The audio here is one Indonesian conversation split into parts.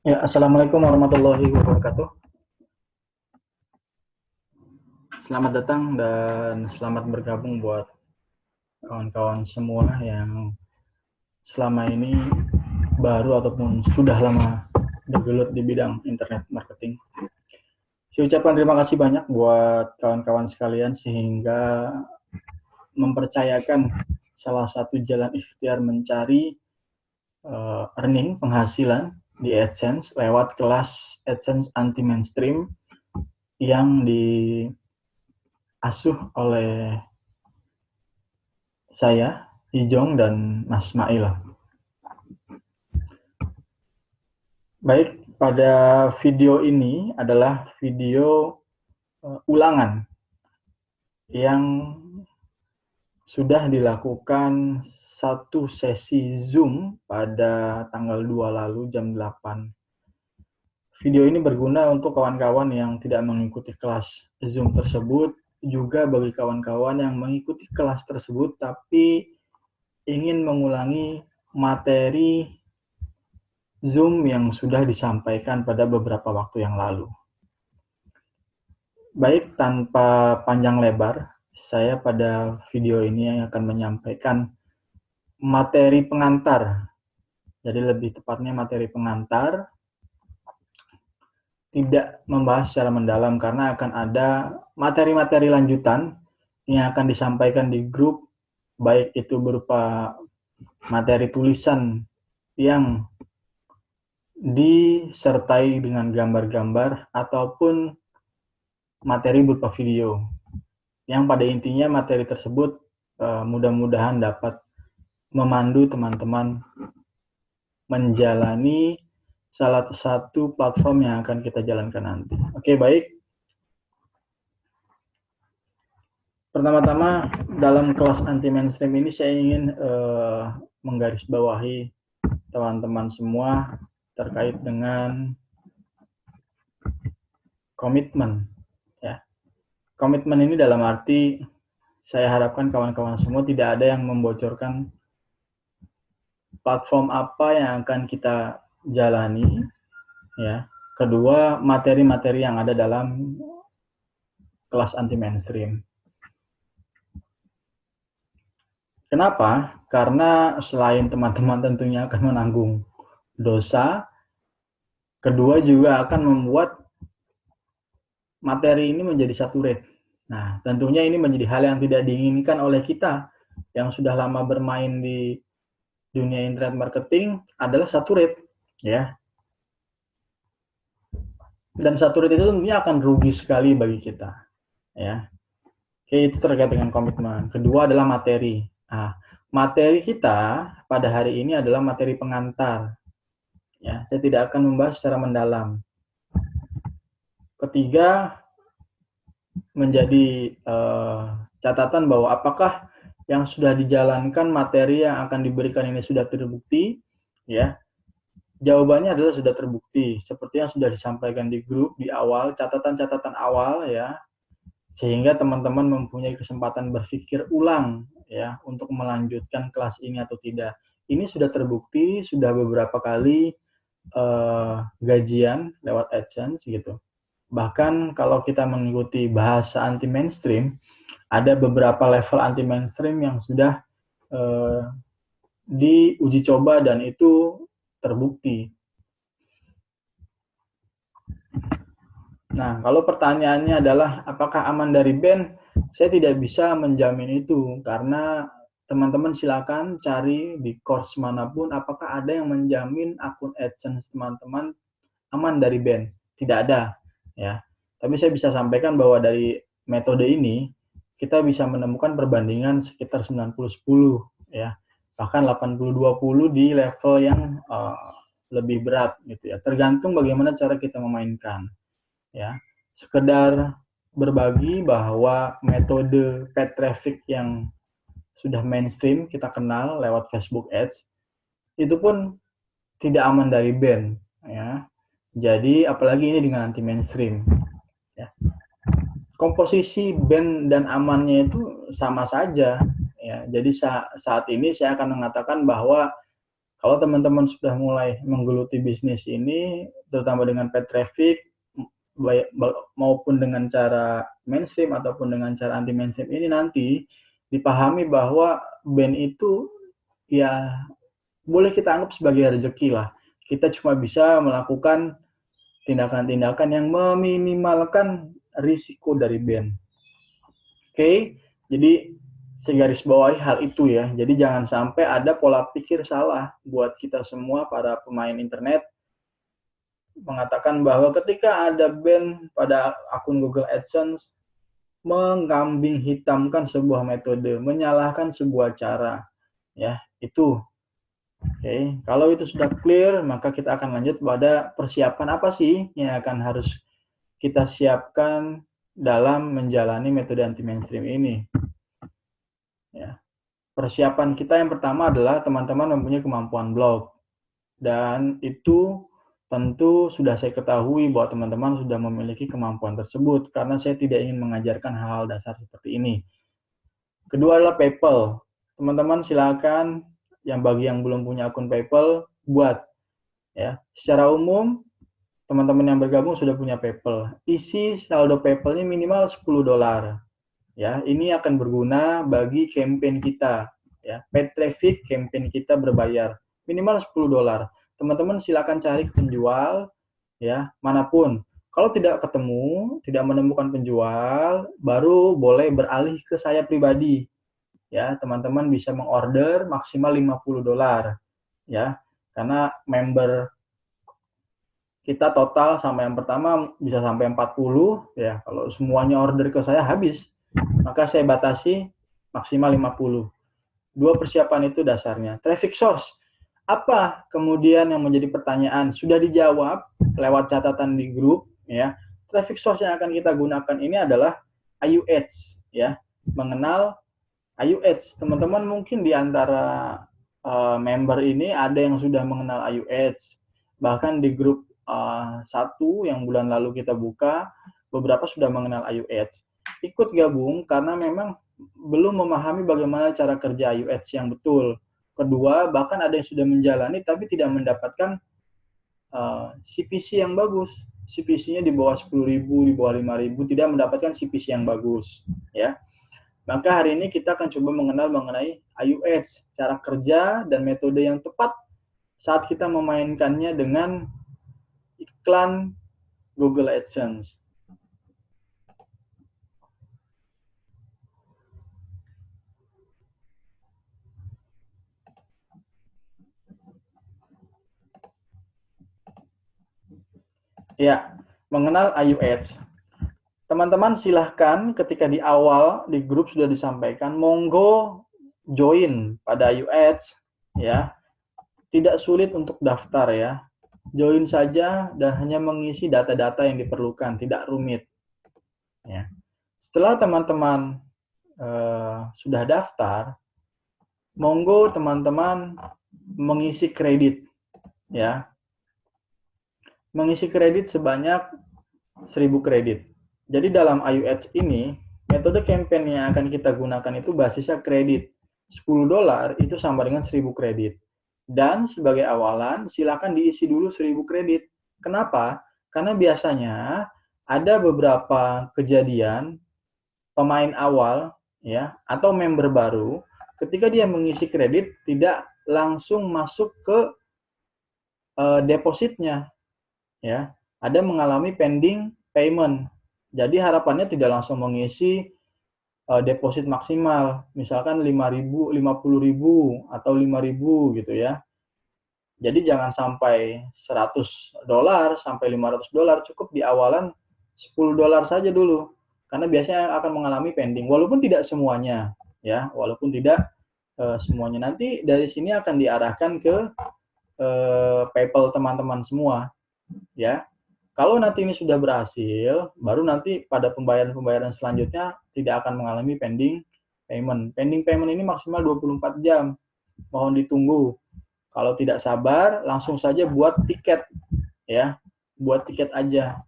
Ya, Assalamualaikum warahmatullahi wabarakatuh. Selamat datang dan selamat bergabung buat kawan-kawan semua yang selama ini baru ataupun sudah lama bergelut di bidang internet marketing. Saya ucapkan terima kasih banyak buat kawan-kawan sekalian sehingga mempercayakan salah satu jalan ikhtiar mencari earning, penghasilan di AdSense lewat kelas AdSense anti mainstream yang diasuh oleh saya, Ijong, dan Mas Mail. Baik, pada video ini adalah video ulangan yang sudah dilakukan satu sesi Zoom pada tanggal 2 lalu jam 8. Video ini berguna untuk kawan-kawan yang tidak mengikuti kelas Zoom tersebut, juga bagi kawan-kawan yang mengikuti kelas tersebut tapi ingin mengulangi materi Zoom yang sudah disampaikan pada beberapa waktu yang lalu. Baik, tanpa panjang lebar, saya pada video ini akan menyampaikan materi pengantar. Jadi lebih tepatnya materi pengantar, tidak membahas secara mendalam karena akan ada materi-materi lanjutan yang akan disampaikan di grup, baik itu berupa materi tulisan yang disertai dengan gambar-gambar ataupun materi berupa video. Yang pada intinya materi tersebut mudah-mudahan dapat memandu teman-teman menjalani salah satu platform yang akan kita jalankan nanti. Oke, baik. Pertama-tama dalam kelas anti mainstream ini saya ingin menggarisbawahi teman-teman semua terkait dengan komitmen. Ya. Komitmen ini dalam arti saya harapkan kawan-kawan semua tidak ada yang membocorkan platform apa yang akan kita jalani, ya. Kedua, materi-materi yang ada dalam kelas anti mainstream. Kenapa? Karena selain teman-teman tentunya akan menanggung dosa, kedua juga akan membuat materi ini menjadi saturate. Nah, tentunya ini menjadi hal yang tidak diinginkan oleh kita yang sudah lama bermain di dunia internet marketing adalah saturate, ya. Dan saturate itu tentunya akan rugi sekali bagi kita, ya. Oke, itu terkait dengan komitmen. Kedua adalah materi. Nah, materi kita pada hari ini adalah materi pengantar. Ya, saya tidak akan membahas secara mendalam. Ketiga, menjadi catatan bahwa apakah yang sudah dijalankan materi yang akan diberikan ini sudah terbukti, ya. Jawabannya adalah sudah terbukti, seperti yang sudah disampaikan di grup di awal, catatan-catatan awal, ya, sehingga teman-teman mempunyai kesempatan berpikir ulang, ya, untuk melanjutkan kelas ini atau tidak. Ini sudah terbukti, sudah beberapa kali gajian lewat AdSense gitu. Bahkan kalau kita mengikuti bahasa anti mainstream, ada beberapa level anti mainstream yang sudah diuji coba dan itu terbukti. Nah, kalau pertanyaannya adalah apakah aman dari ban? Saya tidak bisa menjamin itu karena teman-teman silakan cari di course manapun apakah ada yang menjamin akun AdSense teman-teman aman dari ban. Tidak ada, ya. Tapi saya bisa sampaikan bahwa dari metode ini kita bisa menemukan perbandingan sekitar 90-10, ya. Bahkan 80-20 di level yang lebih berat gitu ya. Tergantung bagaimana cara kita memainkan. Ya, sekedar berbagi bahwa metode paid traffic yang sudah mainstream kita kenal lewat Facebook Ads itu pun tidak aman dari ban, ya. Jadi apalagi ini dengan anti mainstream, ya. Komposisi ban dan amannya itu sama saja, ya. Jadi saat ini saya akan mengatakan bahwa Kalau teman-teman sudah mulai menggeluti bisnis ini, terutama dengan paid traffic, maupun dengan cara mainstream ataupun dengan cara anti mainstream ini, nanti dipahami bahwa band itu ya boleh kita anggap sebagai rezeki lah. Kita cuma bisa melakukan tindakan-tindakan yang meminimalkan risiko dari band. Oke, jadi segaris bawahi hal itu ya. Jadi jangan sampai ada pola pikir salah buat kita semua para pemain internet mengatakan bahwa ketika ada band pada akun Google AdSense mengambing hitamkan sebuah metode, menyalahkan sebuah cara. Ya, itu. Oke, kalau itu sudah clear, maka kita akan lanjut pada persiapan apa sih yang akan harus kita siapkan dalam menjalani metode anti mainstream ini. Ya. Persiapan kita yang pertama adalah teman-teman mempunyai kemampuan blog. Dan itu tentu sudah saya ketahui bahwa teman-teman sudah memiliki kemampuan tersebut karena saya tidak ingin mengajarkan hal-hal dasar seperti ini. Kedua adalah PayPal. Teman-teman silakan yang bagi yang belum punya akun PayPal buat ya. Secara umum teman-teman yang bergabung sudah punya PayPal. Isi saldo PayPal-nya minimal $10. Ya, ini akan berguna bagi campaign kita. Ya, paid traffic campaign kita berbayar minimal $10. Teman-teman silakan cari penjual ya manapun. Kalau tidak ketemu, tidak menemukan penjual, baru boleh beralih ke saya pribadi. Ya, teman-teman bisa mengorder maksimal $50 ya. Karena member kita total sama yang pertama bisa sampai 40 ya. Kalau semuanya order ke saya habis, maka saya batasi maksimal 50. Dua persiapan itu dasarnya. Traffic source. Apa kemudian yang menjadi pertanyaan? Sudah dijawab lewat catatan di grup ya. Traffic source yang akan kita gunakan ini adalah IU Ads ya. Mengenal IU Ads. Teman-teman mungkin di antara member ini ada yang sudah mengenal IU Ads. Bahkan di grup satu yang bulan lalu kita buka, beberapa sudah mengenal IU Ads. Ikut gabung karena memang belum memahami bagaimana cara kerja IU Ads yang betul. Kedua, bahkan ada yang sudah menjalani tapi tidak mendapatkan CPC yang bagus. CPC-nya di bawah 10.000, di bawah 5.000, tidak mendapatkan CPC yang bagus. Ya. Maka hari ini kita akan coba mengenal mengenai IU Ads, cara kerja dan metode yang tepat saat kita memainkannya dengan iklan Google AdSense. Ya, mengenal IU Ads. Teman-teman silahkan ketika di awal di grup sudah disampaikan, monggo join pada IU Ads ya. Tidak sulit untuk daftar ya. Join saja dan hanya mengisi data-data yang diperlukan, tidak rumit. Ya. Setelah teman-teman sudah daftar, monggo teman-teman mengisi kredit ya. Mengisi kredit sebanyak 1.000 kredit. Jadi dalam IU Ads ini, metode campaign yang akan kita gunakan itu basisnya kredit. $10 itu sama dengan 1.000 kredit. Dan sebagai awalan, silakan diisi dulu 1.000 kredit. Kenapa? Karena biasanya ada beberapa kejadian pemain awal ya atau member baru ketika dia mengisi kredit tidak langsung masuk ke depositnya ya. Ada mengalami pending payment. Jadi harapannya tidak langsung mengisi deposit maksimal, misalkan 5.000, 50.000 atau 5.000 gitu ya. Jadi jangan sampai $100 sampai $500, cukup di awalan $10 saja dulu. Karena biasanya akan mengalami pending, walaupun tidak semuanya ya, walaupun tidak semuanya. Nanti dari sini akan diarahkan ke PayPal teman-teman semua ya. Kalau nanti ini sudah berhasil, baru nanti pada pembayaran-pembayaran selanjutnya tidak akan mengalami pending payment. Pending payment ini maksimal 24 jam. Mohon ditunggu. Kalau tidak sabar, langsung saja buat tiket ya. Buat tiket aja.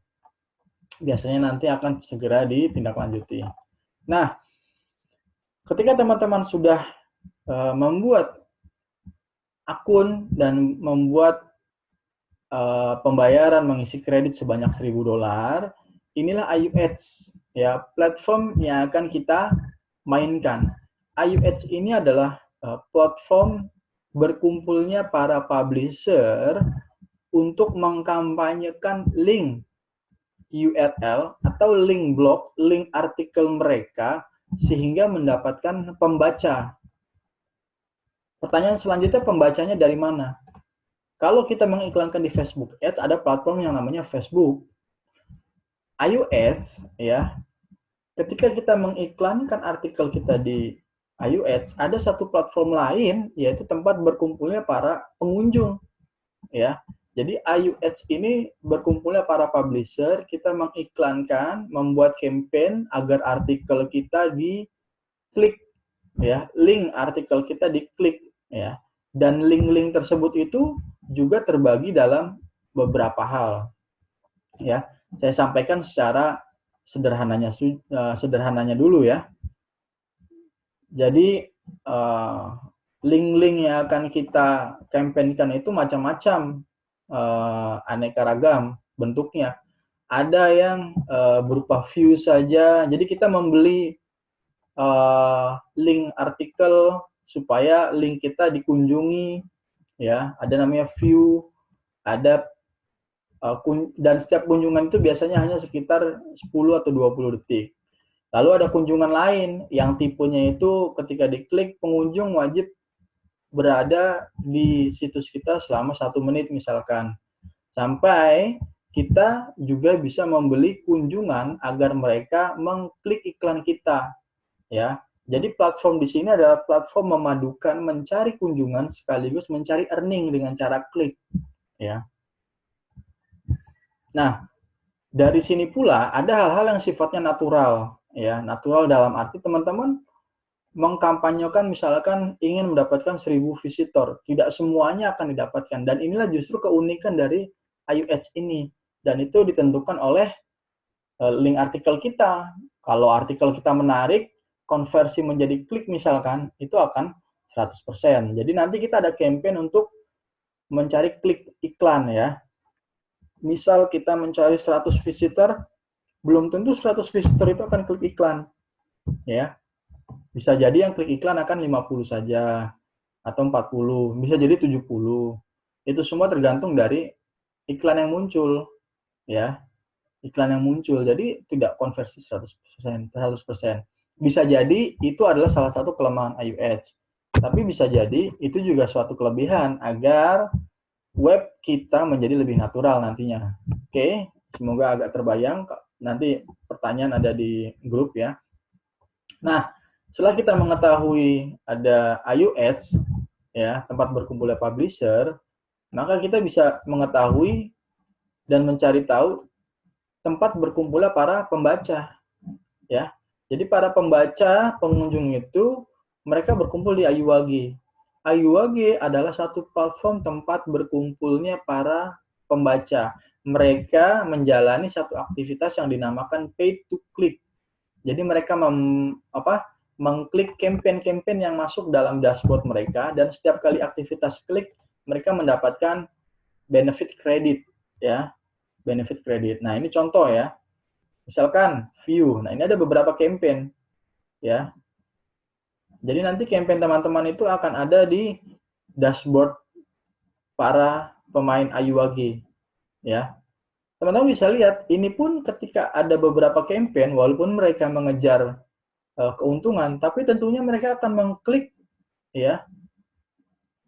Biasanya nanti akan segera ditindaklanjuti. Nah, ketika teman-teman sudah membuat akun dan membuat pembayaran mengisi kredit sebanyak $1.000, inilah Ayu Ads, ya, platform yang akan kita mainkan. Ayu Ads ini adalah platform berkumpulnya para publisher untuk mengkampanyekan link URL atau link blog, link artikel mereka sehingga mendapatkan pembaca. Pertanyaan selanjutnya, pembacanya dari mana? Kalau kita mengiklankan di Facebook Ads, ada platform yang namanya Facebook Ayu Ads, ya. Ketika kita mengiklankan artikel kita di Ayu Ads, ada satu platform lain yaitu tempat berkumpulnya para pengunjung, ya. Jadi Ayu Ads ini berkumpulnya para publisher, kita mengiklankan, membuat campaign agar artikel kita diklik, ya, link artikel kita diklik, ya. Dan link-link tersebut itu juga terbagi dalam beberapa hal, ya. Saya sampaikan secara sederhananya dulu, ya. Jadi link-link yang akan kita kampanyekan itu macam-macam, aneka ragam bentuknya. Ada yang berupa view saja, jadi kita membeli link artikel supaya link kita dikunjungi, ya. Ada namanya view, ada dan setiap kunjungan itu biasanya hanya sekitar 10 atau 20 detik. Lalu ada kunjungan lain yang tipenya itu ketika diklik pengunjung wajib berada di situs kita selama 1 menit misalkan. Sampai kita juga bisa membeli kunjungan agar mereka mengklik iklan kita, ya. Jadi platform di sini adalah platform memadukan mencari kunjungan sekaligus mencari earning dengan cara klik, ya. Nah, dari sini pula ada hal-hal yang sifatnya natural, ya. Natural dalam arti teman-teman mengkampanyekan misalkan ingin mendapatkan 1000 visitor, tidak semuanya akan didapatkan, dan inilah justru keunikan dari Ayu Ads ini, dan itu ditentukan oleh link artikel kita. Kalau artikel kita menarik, konversi menjadi klik misalkan, itu akan 100%. Jadi nanti kita ada campaign untuk mencari klik iklan, ya. Misal kita mencari 100 visitor, belum tentu 100 visitor itu akan klik iklan, ya. Bisa jadi yang klik iklan akan 50 saja, atau 40, bisa jadi 70. Itu semua tergantung dari iklan yang muncul, ya. Iklan yang muncul, jadi tidak konversi 100%. Bisa jadi itu adalah salah satu kelemahan Ayu Ads. Tapi bisa jadi itu juga suatu kelebihan agar web kita menjadi lebih natural nantinya. Oke, semoga agak terbayang. Nanti pertanyaan ada di grup, ya. Nah, setelah kita mengetahui ada Ayu Ads, ya, tempat berkumpulnya publisher, maka kita bisa mengetahui dan mencari tahu tempat berkumpulnya para pembaca, ya. Jadi para pembaca, pengunjung itu mereka berkumpul di Ayuwagi. Ayuwagi adalah satu platform tempat berkumpulnya para pembaca. Mereka menjalani satu aktivitas yang dinamakan pay to click. Jadi mereka mengklik campaign-campaign yang masuk dalam dashboard mereka, dan setiap kali aktivitas klik mereka mendapatkan benefit kredit, ya. Benefit kredit. Nah, ini contoh, ya. Misalkan view. Nah, ini ada beberapa campaign, ya. Jadi nanti campaign teman-teman itu akan ada di dashboard para pemain Ayuwagi, ya. Teman-teman bisa lihat, ini pun ketika ada beberapa campaign, walaupun mereka mengejar keuntungan, tapi tentunya mereka akan mengklik, ya,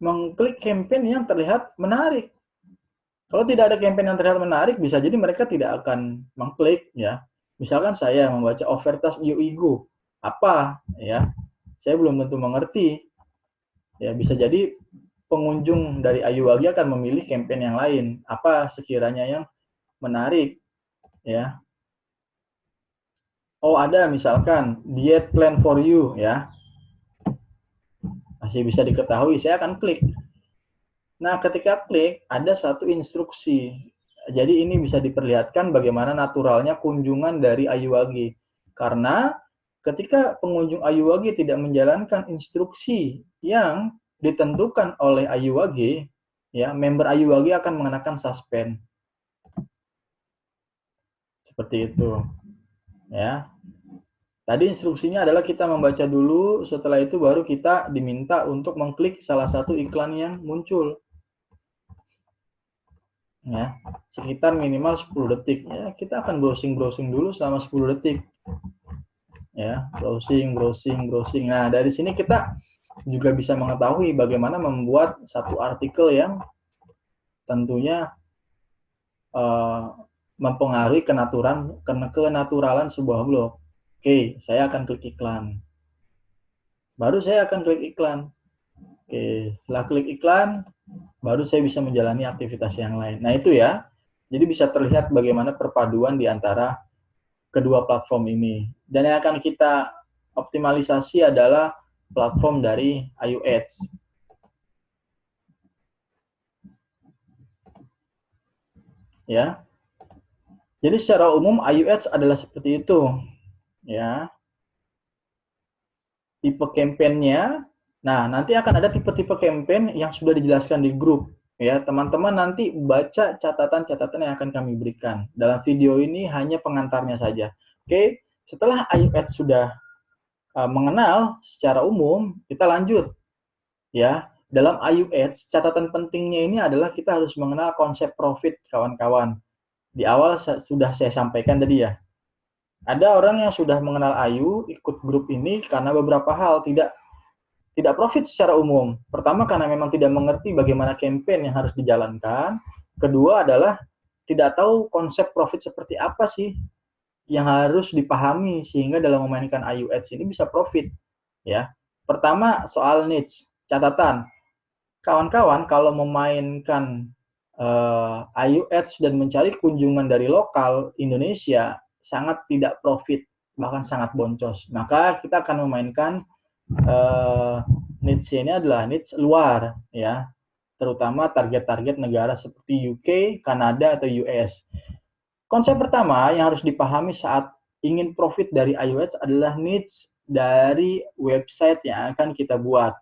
mengklik campaign yang terlihat menarik. Kalau tidak ada campaign yang terlihat menarik, bisa jadi mereka tidak akan mengklik, ya. Misalkan saya membaca Overtas Igo, apa, ya, saya belum tentu mengerti, ya. Bisa jadi pengunjung dari Ayuwagi akan memilih campaign yang lain, apa sekiranya yang menarik, ya. Oh, ada misalkan diet plan for you, ya, masih bisa diketahui, saya akan klik. Nah, ketika klik ada satu instruksi, jadi ini bisa diperlihatkan bagaimana naturalnya kunjungan dari Ayuwagi, karena ketika pengunjung Ayuwagi tidak menjalankan instruksi yang ditentukan oleh AYUAG, ya, member AYUAG akan mengenakan suspend. Seperti itu. Ya. Tadi instruksinya adalah kita membaca dulu, setelah itu baru kita diminta untuk mengklik salah satu iklan yang muncul. Ya, sekitar minimal 10 detik. Ya, kita akan browsing-browsing dulu selama 10 detik. Ya, browsing. Nah, dari sini kita juga bisa mengetahui bagaimana membuat satu artikel yang tentunya mempengaruhi kenaturalan sebuah blog. Oke, saya akan klik iklan. Baru saya akan klik iklan. Oke, setelah klik iklan, baru saya bisa menjalani aktivitas yang lain. Nah, itu ya. Jadi bisa terlihat bagaimana perpaduan di antara kedua platform ini. Dan yang akan kita optimalisasi adalah platform dari AYUAds. Ya. Jadi secara umum AYUAds adalah seperti itu. Ya. Tipe kampanye. Nah, nanti akan ada tipe-tipe campaign yang sudah dijelaskan di grup. Ya, teman-teman nanti baca catatan-catatan yang akan kami berikan. Dalam video ini hanya pengantarnya saja. Oke, setelah AYUAds sudah mengenal secara umum, kita lanjut. Ya, dalam AYUAds, catatan pentingnya ini adalah kita harus mengenal konsep profit, kawan-kawan. Di awal sudah saya sampaikan tadi ya. Ada orang yang sudah mengenal Ayu, ikut grup ini karena beberapa hal, tidak profit secara umum. Pertama, karena memang tidak mengerti bagaimana campaign yang harus dijalankan. Kedua adalah tidak tahu konsep profit seperti apa sih yang harus dipahami sehingga dalam memainkan AYUAds ini bisa profit. Ya, pertama soal niche. Catatan, kawan-kawan kalau memainkan AYUAds dan mencari kunjungan dari lokal Indonesia sangat tidak profit, bahkan sangat boncos. Maka kita akan memainkan niche ini adalah niche luar, ya, terutama target-target negara seperti UK, Kanada, atau US. Konsep pertama yang harus dipahami saat ingin profit dari AYUAds adalah niche dari website yang akan kita buat.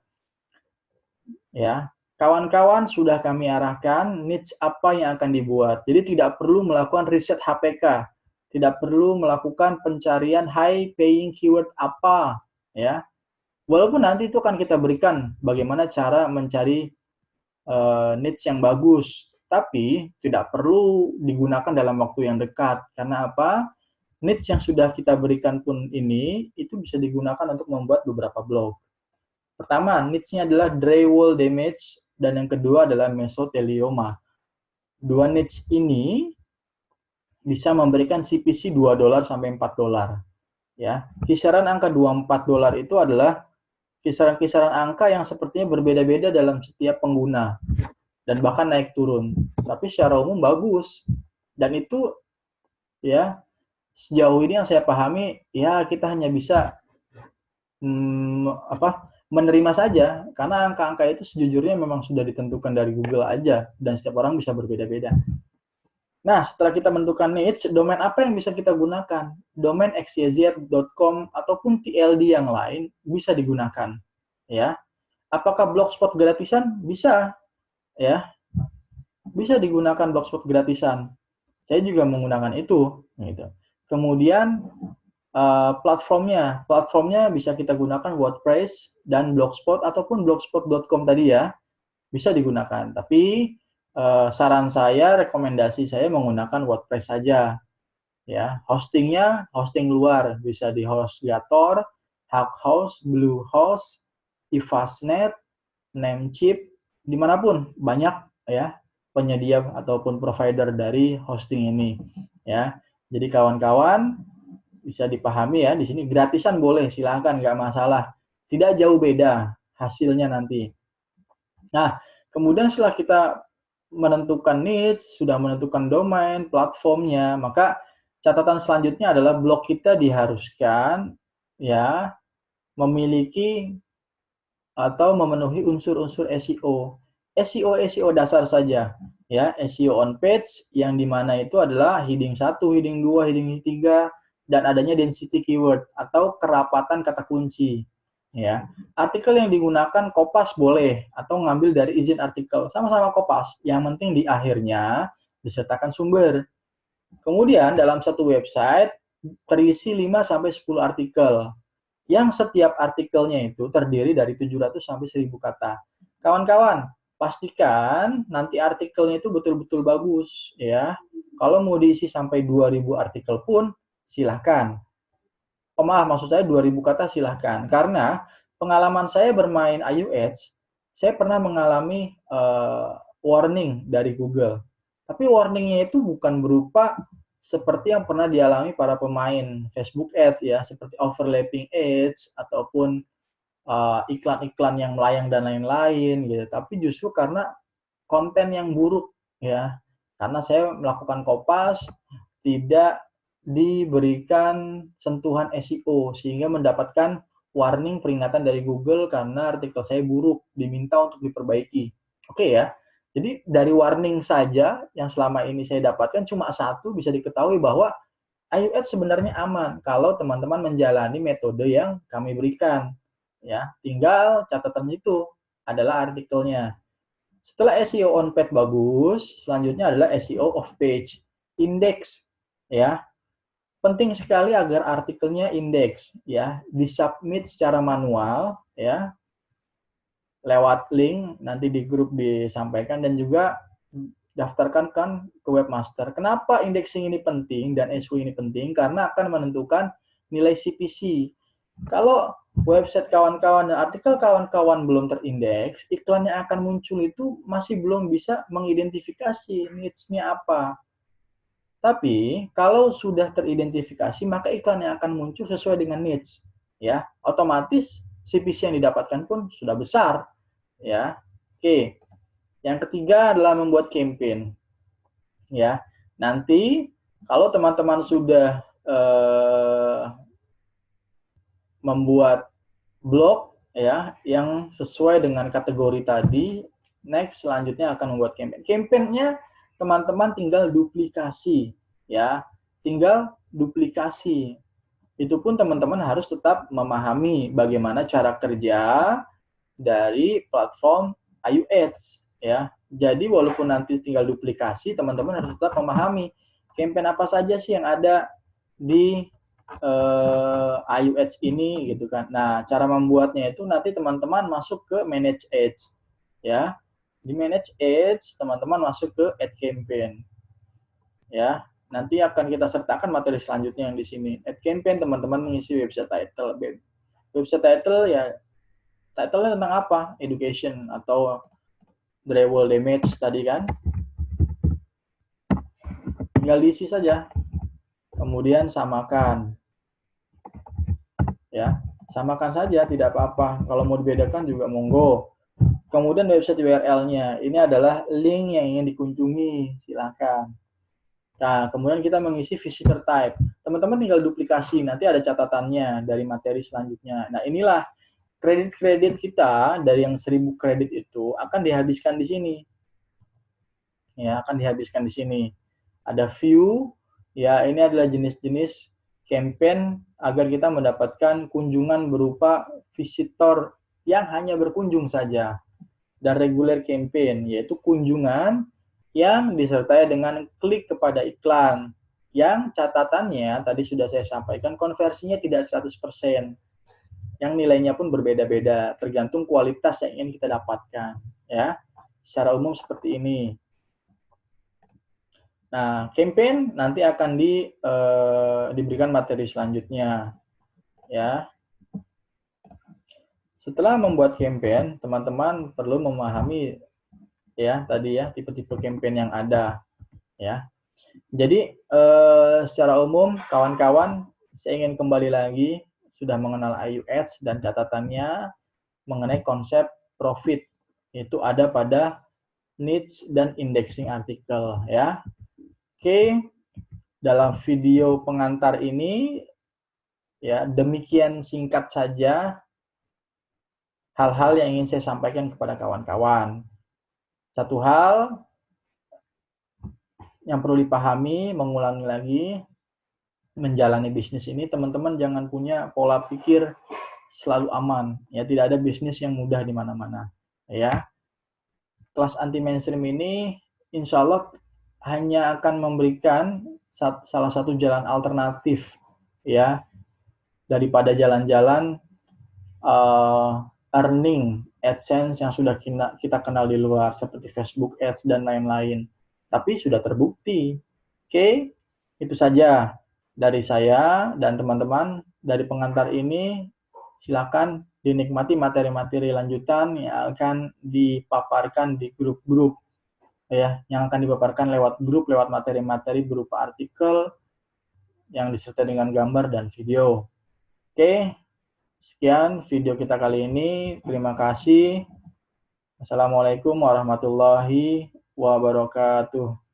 Ya, kawan-kawan sudah kami arahkan niche apa yang akan dibuat. Jadi tidak perlu melakukan riset HPK, tidak perlu melakukan pencarian high paying keyword apa, ya. Walaupun nanti itu akan kita berikan bagaimana cara mencari niche yang bagus, tapi tidak perlu digunakan dalam waktu yang dekat. Karena apa? Niche yang sudah kita berikan pun ini itu bisa digunakan untuk membuat beberapa blog. Pertama, niche-nya adalah drywall damage, dan yang kedua adalah mesothelioma. Dua niche ini bisa memberikan CPC $2 sampai $4. Ya, kisaran angka $24 itu adalah kisaran-kisaran angka yang sepertinya berbeda-beda dalam setiap pengguna dan bahkan naik turun. Tapi secara umum bagus. Dan itu ya sejauh ini yang saya pahami ya kita hanya bisa menerima saja, karena angka-angka itu sejujurnya memang sudah ditentukan dari Google aja, dan setiap orang bisa berbeda-beda. Nah, setelah kita menentukan niche, domain apa yang bisa kita gunakan? Domain xyz.com ataupun TLD yang lain bisa digunakan. Ya, apakah blogspot gratisan? Bisa, ya, bisa digunakan blogspot gratisan. Saya juga menggunakan itu. Gitu. Kemudian platformnya bisa kita gunakan WordPress dan Blogspot ataupun blogspot.com tadi ya, bisa digunakan. Tapi saran saya, rekomendasi saya menggunakan WordPress saja. Ya, hostingnya hosting luar, bisa di HostGator, Hughost, Bluehost, Evasnet, Namecheap, dimanapun banyak ya penyedia ataupun provider dari hosting ini. Ya, jadi kawan-kawan bisa dipahami ya, di sini gratisan boleh, silahkan, nggak masalah. Tidak jauh beda hasilnya nanti. Nah, kemudian setelah kita menentukan niche, sudah menentukan domain, platformnya, maka catatan selanjutnya adalah blog kita diharuskan ya memiliki atau memenuhi unsur-unsur SEO. SEO dasar saja ya, SEO on page yang dimana itu adalah heading 1, heading 2, heading 3, dan adanya density keyword atau kerapatan kata kunci. Ya, artikel yang digunakan Kompas boleh atau ngambil dari izin artikel, sama-sama Kompas. Yang penting di akhirnya disertakan sumber. Kemudian dalam satu website terisi 5 sampai 10 artikel yang setiap artikelnya itu terdiri dari 700 sampai 1000 kata. Kawan-kawan, pastikan nanti artikelnya itu betul-betul bagus ya. Kalau mau diisi sampai 2000 artikel pun silahkan. Oh, maaf, maksud saya 2000 kata silahkan. Karena pengalaman saya bermain iOS, saya pernah mengalami warning dari Google. Tapi warningnya itu bukan berupa seperti yang pernah dialami para pemain Facebook Ads ya, seperti overlapping ads ataupun iklan-iklan yang melayang dan lain-lain gitu. Tapi justru karena konten yang buruk ya. Karena saya melakukan kopas tidak diberikan sentuhan SEO sehingga mendapatkan warning peringatan dari Google karena artikel saya buruk, diminta untuk diperbaiki. Oke ya. Jadi dari warning saja yang selama ini saya dapatkan cuma satu, bisa diketahui bahwa iOS sebenarnya aman kalau teman-teman menjalani metode yang kami berikan. Ya, tinggal catatan itu adalah artikelnya. Setelah SEO on page bagus, selanjutnya adalah SEO off page. Indeks ya. Penting sekali agar artikelnya indeks ya, disubmit secara manual ya, lewat link nanti di grup disampaikan dan juga daftarkan kan ke webmaster. Kenapa indexing ini penting dan SEO ini penting? Karena akan menentukan nilai CPC. Kalau website kawan-kawan dan artikel kawan-kawan belum terindeks, iklan yang akan muncul itu masih belum bisa mengidentifikasi needs-nya apa. Tapi kalau sudah teridentifikasi, maka iklan yang akan muncul sesuai dengan needs, ya. Otomatis CPC yang didapatkan pun sudah besar, ya. Oke. Yang ketiga adalah membuat campaign, ya. Nanti kalau teman-teman sudah membuat blog ya yang sesuai dengan kategori tadi, next selanjutnya akan membuat campaign. Campaignnya teman-teman tinggal duplikasi ya, tinggal duplikasi. Itu pun teman-teman harus tetap memahami bagaimana cara kerja dari platform iOS ya. Jadi walaupun nanti tinggal duplikasi, teman-teman harus tetap memahami campaign apa saja sih yang ada di iOS ini gitu kan. Nah, cara membuatnya itu nanti teman-teman masuk ke manage ads ya. Di manage ads teman-teman masuk ke add campaign. Ya. Nanti akan kita sertakan materi selanjutnya yang di sini. Add campaign teman-teman mengisi website title. Website title ya, title-nya tentang apa? Education atau drywall damage tadi kan. Tinggal diisi saja. Kemudian samakan. Ya, samakan saja, tidak apa-apa. Kalau mau dibedakan juga monggo. Kemudian website URL-nya, ini adalah link yang ingin dikunjungi, silakan. Nah, kemudian kita mengisi visitor type. Teman-teman tinggal duplikasi, nanti ada catatannya dari materi selanjutnya. Nah, inilah kredit-kredit kita dari yang 1000 kredit itu akan dihabiskan di sini. Ya, akan dihabiskan di sini. Ada view, ya ini adalah jenis-jenis campaign agar kita mendapatkan kunjungan berupa visitor yang hanya berkunjung saja. Dan regular campaign, yaitu kunjungan yang disertai dengan klik kepada iklan. Yang catatannya tadi sudah saya sampaikan, konversinya tidak 100%. Yang nilainya pun berbeda-beda, tergantung kualitas yang ingin kita dapatkan. Ya, secara umum seperti ini. Nah, campaign nanti akan diberikan materi selanjutnya, ya. Setelah membuat campaign, teman-teman perlu memahami ya tadi ya tipe-tipe campaign yang ada, ya. Jadi secara umum kawan-kawan, saya ingin kembali lagi sudah mengenal iOS dan catatannya mengenai konsep profit itu ada pada needs dan indexing artikel, ya. Oke. Dalam video pengantar ini ya demikian singkat saja hal-hal yang ingin saya sampaikan kepada kawan-kawan. Satu hal yang perlu dipahami, mengulangi lagi, menjalani bisnis ini teman-teman jangan punya pola pikir selalu aman. Ya, tidak ada bisnis yang mudah di mana-mana. Ya, kelas anti mainstream ini insya Allah hanya akan memberikan salah satu jalan alternatif ya daripada jalan-jalan earning AdSense yang sudah kita kenal di luar seperti Facebook Ads dan lain-lain. Tapi sudah terbukti. Oke, itu saja dari saya dan teman-teman. Dari pengantar ini, silakan dinikmati materi-materi lanjutan yang akan dipaparkan di grup-grup ya, yang akan dipaparkan lewat grup, lewat materi-materi berupa artikel yang disertai dengan gambar dan video. Oke, sekian video kita kali ini. Terima kasih. Assalamualaikum warahmatullahi wabarakatuh.